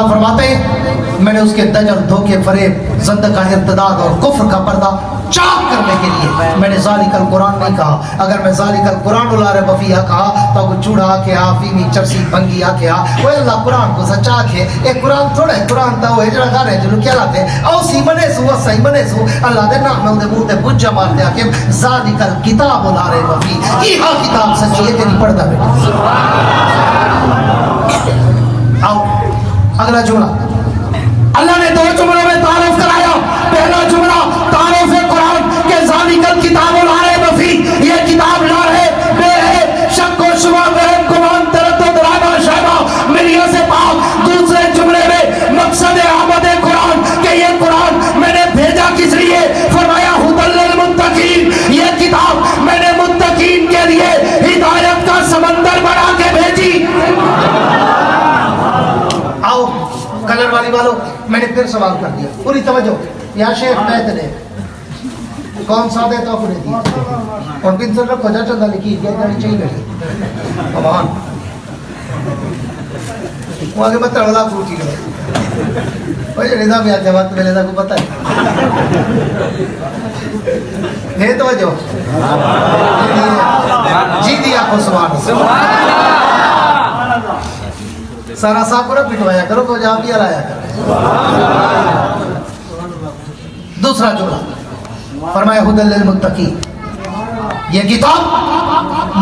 اللہ فرماتے ہیں میں نے اس کے دجل دھوکے فریب زندقہ ارتداد اور کفر کا پردہ چاک کرنے کے لیے میں نے ذالک القرآن نہیں کہا. اگر میں ذالک القرآن لا ریب فیہ کہا تو کوئی چوڑا کے فیمی چرسی بنگی کے وہ اللہ قرآن کو سچا کے ایک قرآن تھوڑا ہے قرآن تا وہ جڑا گھر ہے جو کیا لاتے او سی منے سو صحیح منے سو اللہ دے نام دے منہ تے بجا مارتے آ کے ذالک الکتاب لا ریب فیہ یہ کتاب سچی ہے تیری پڑھدا بیٹا. آؤ اگلا جملہ اللہ نے دو جملوں میں تعارف کرایا. پہلا جملہ تعارف قرآن کہ ذالک الکتاب لا ریب فیہ یہ کتاب لا ریب بے ہے شک و شبہ وہم گمان تردد رائبہ شائبہ ملیوں سے پاک. دوسرے جملے میں مقصد آمد قرآن کہ یہ قرآن میں نے بھیجا کس لیے فرمایا ھدی للمتقین یہ کتاب میں نے متقین کے لیے ہدایت کا سمندر بنا کے بھیجی. آؤ کلر والی والوں میں نے پھر سوال کر دیا پوری توجہ یا شیخ بیت نے کون سا دے تو اپنے دی اور پنسل رکھو جا چندہ لکھی دیا جانی چاہیے بیٹھے امان وہ آگے مطلب والا پروٹی گئے وہ جو رضا بھی آتے وقت میں رضا کو پتہ ہے توجہ جی دیا کو سبحان سارا صاحب کو نہ پٹوایا کرو تو جہاں بھی آیا کرو. دوسرا جملہ فرمایا ھدی للمتقین یہ کتاب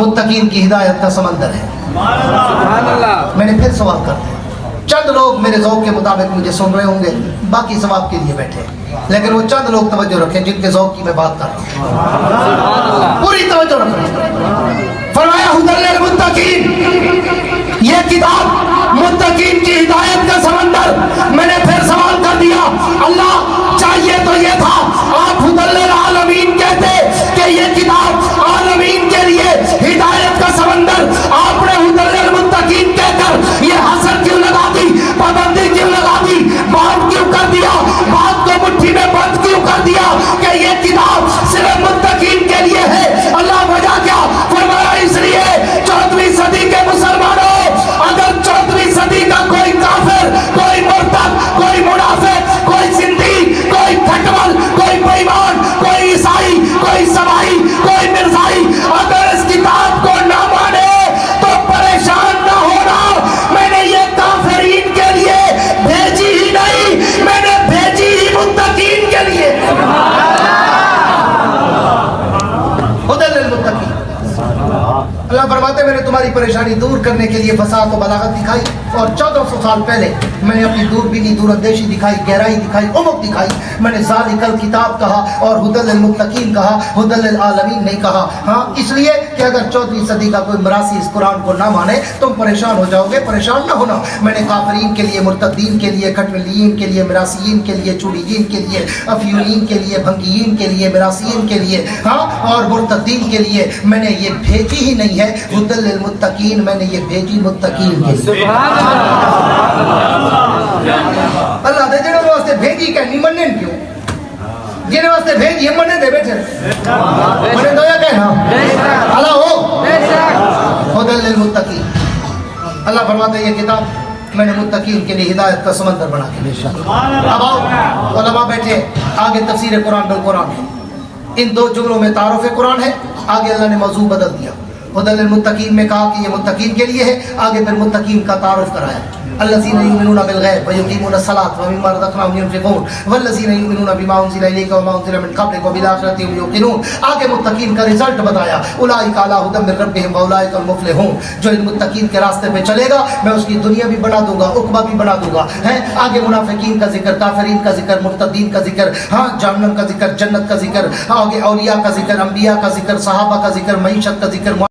متقین کی ہدایت کا سمندر ہے. میں نے پھر سوال کر دیا. چند لوگ میرے ذوق کے مطابق مجھے سن رہے ہوں گے باقی ثواب کے لیے بیٹھے لیکن وہ چند لوگ توجہ رکھیں جن کے ذوق کی میں بات کر رہا ہوں پوری توجہ رکھیں. فرمایا ھدی للمتقین یہ کتاب متقین کی ہدایت کا سمندر. میں نے پھر سوال کر دیا اللہ چاہیے تو یہ تھا آپ ھدی للعالمین کہتے کہ یہ کتاب عالمین کے لیے ہدایت کا سمندر. آپ نے ھدی للمتقین کہہ کر یہ حسر کیوں لگا دی پابندی کیوں لگا دی بات کیوں کر دیا بات کو مٹھی میں بند کیوں کر دیا کہ یہ کتاب صرف متقین کے لیے ہے. اللہ وجہ کیا فرمایا اس لیے 14ویں صدی کے مسلمانوں اگر 14ویں صدی کا کوئی کافر کوئی مرتد کوئی منافق کوئی زندی کوئی پھٹول کوئی بےایمان کوئی عیسائی کوئی سبائی کوئی مرزائی اگر اس کتاب کو نہ مانے تو پریشان نہ ہونا. میں نے یہ کافرین کے لیے بھیجی ہی نہیں میں نے بھیجی ہی متقین کے لیے. ھدی للمتقین اللہ فرماتے میں نے تمہاری پریشانی دور کرنے کے لیے فصاحت و بلاغت دکھائی اور 1400 سال پہلے میں نے اپنی دوربینی دور اندیشی دکھائی گہرائی دکھائی عمق دکھائی. میں نے ذالک الکتاب کہا اور ھدی للمتقین کہا ھدی للعالمین نہیں کہا. ہاں اس لیے کہ اگر 14ویں صدی کا کوئی مراسی اس قرآن کو نہ مانے تم پریشان ہو جاؤ گے. پریشان نہ ہونا. میں نے کافرین کے لیے مرتدین کے لیے کھٹملیین کے لیے مراسیین کے لیے چوڑیین کے لیے افیونین کے لیے بھنگیین کے لیے مراسیین کے لیے ہاں اور مرتدین کے لیے میں نے یہ بھیجی ہی نہیں ہے. ھدی للمتقین میں نے یہ بھیجی متقین کے لیے. اللہ دے جنہوں واسطے بھیجی کہ نہیں مننے کیوں جنہوں واسطے بھیجی ہم مننے دے بیٹھے مننے دو یا کہنا اللہ ہو ھدی للمتقین. اللہ فرماتے ہیں یہ کتاب میں نے متقین کے لیے ہدایت کا سمندر بنا کے. اب آؤ علماء بیٹھے آگے تفسیر قرآن بالقرآن ہے. ان دو جملوں میں تعارف قرآن ہے. آگے اللہ نے موضوع بدل دیا. ھدی للمتقین میں کہا کہ یہ متقین کے لیے ہے. آگے پھر متقین کا تعارف کرایا. الذين يؤمنون بالغيب ويقيمون الصلاة ومما رزقناهم ينفقون والذين يؤمنون بما أنزل إليك وما أنزل من قبلك وبالآخرة هم يوقنون. آگے متقین کا رزلٹ بتایا. أولئك على هدى من ربهم وأولئك المفلحون. جو ان متقین کے راستے پہ چلے گا میں اس کی دنیا بھی بنا دوں گا عقبہ بھی بنا دوں گا. آگے منافقین کا ذکر کافرین کا ذکر مرتدین کا ذکر ہاں جہنم کا ذکر جنت کا ذکر آگے اولیاء کا ذکر انبیاء کا ذکر صحابہ کا ذکر معیشت کا ذکر